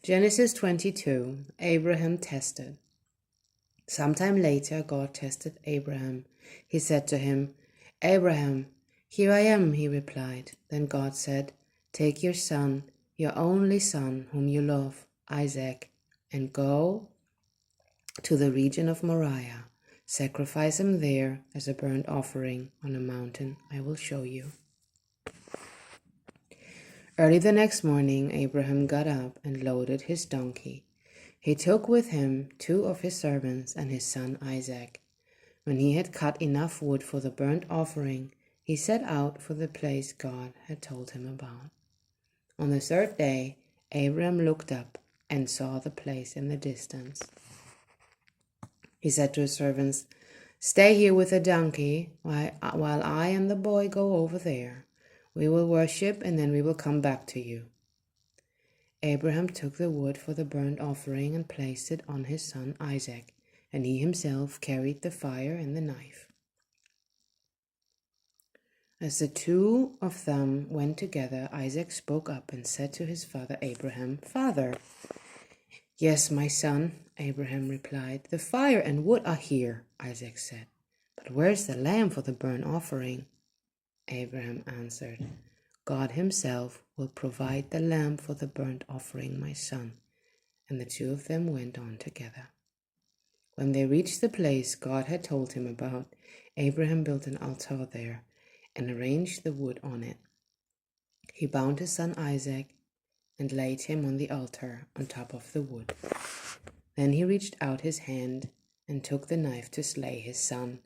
Genesis 22, Abraham tested. Sometime later, God tested Abraham. He said to him, "Abraham." "Here I am," he replied. Then God said, "Take your son, your only son, whom you love, Isaac, and go to the region of Moriah. Sacrifice him there as a burnt offering on a mountain I will show you." Early the next morning, Abraham got up and loaded his donkey. He took with him 2 of his servants and his son Isaac. When he had cut enough wood for the burnt offering, he set out for the place God had told him about. On the 3rd day, Abraham looked up and saw the place in the distance. He said to his servants, "Stay here with the donkey while I and the boy go over there. We will worship and then we will come back to you." Abraham took the wood for the burnt offering and placed it on his son Isaac, and he himself carried the fire and the knife. As the 2 of them went together, Isaac spoke up and said to his father Abraham, "Father." "Yes, my son," Abraham replied. "The fire and wood are here," Isaac said. "But where's the lamb for the burnt offering?" Abraham answered, "God himself will provide the lamb for the burnt offering, my son." And the 2 of them went on together. When they reached the place God had told him about, Abraham built an altar there and arranged the wood on it. He bound his son Isaac and laid him on the altar on top of the wood. Then he reached out his hand and took the knife to slay his son.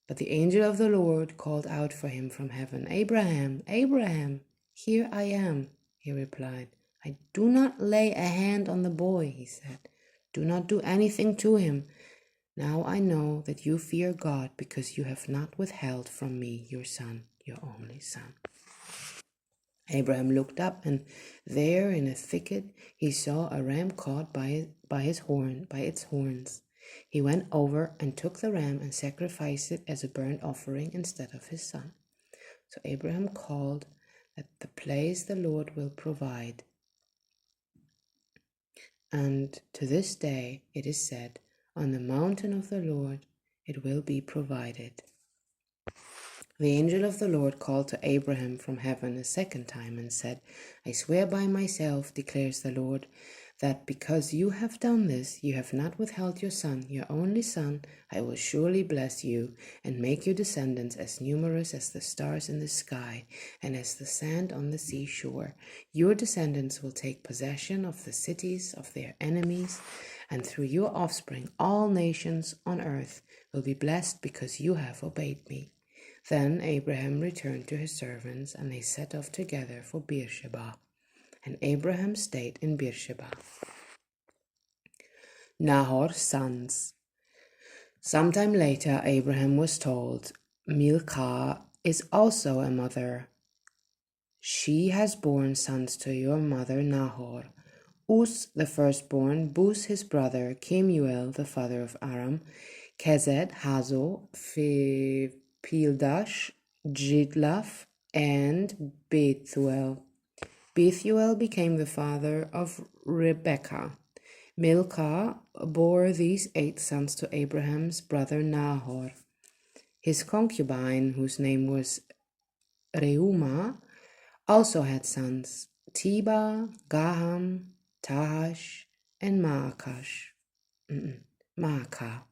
But the angel of the Lord called out for him from heaven, "Abraham, Abraham." "Here I am," he replied. "I do not lay a hand on the boy," he said. "Do not do anything to him. Now I know that you fear God because you have not withheld from me your son, your only son." Abraham looked up, and there in a thicket he saw a ram caught by its horns. He went over and took the ram and sacrificed it as a burnt offering instead of his son. So Abraham called that the place the Lord will provide. And to this day it is said, "On the mountain of the Lord it will be provided." The angel of the Lord called to Abraham from heaven a second time and said, "I swear by myself, declares the Lord, that because you have done this, you have not withheld your son, your only son, I will surely bless you and make your descendants as numerous as the stars in the sky and as the sand on the seashore. Your descendants will take possession of the cities of their enemies, and through your offspring all nations on earth will be blessed because you have obeyed me." Then Abraham returned to his servants, and they set off together for Beersheba. And Abraham stayed in Beersheba. Nahor's sons. Sometime later, Abraham was told, "Milcah is also a mother. She has borne sons to your mother Nahor. Uz, the firstborn, Buz his brother, Kemuel, the father of Aram, Kezed, Hazo, Pildash, Jidlaph, and Bethuel. Bethuel became the father of Rebekah. Milcah bore these 8 sons to Abraham's brother Nahor. His concubine, whose name was Reumah, also had sons, Teba, Gaham, Tahash, and Maacah.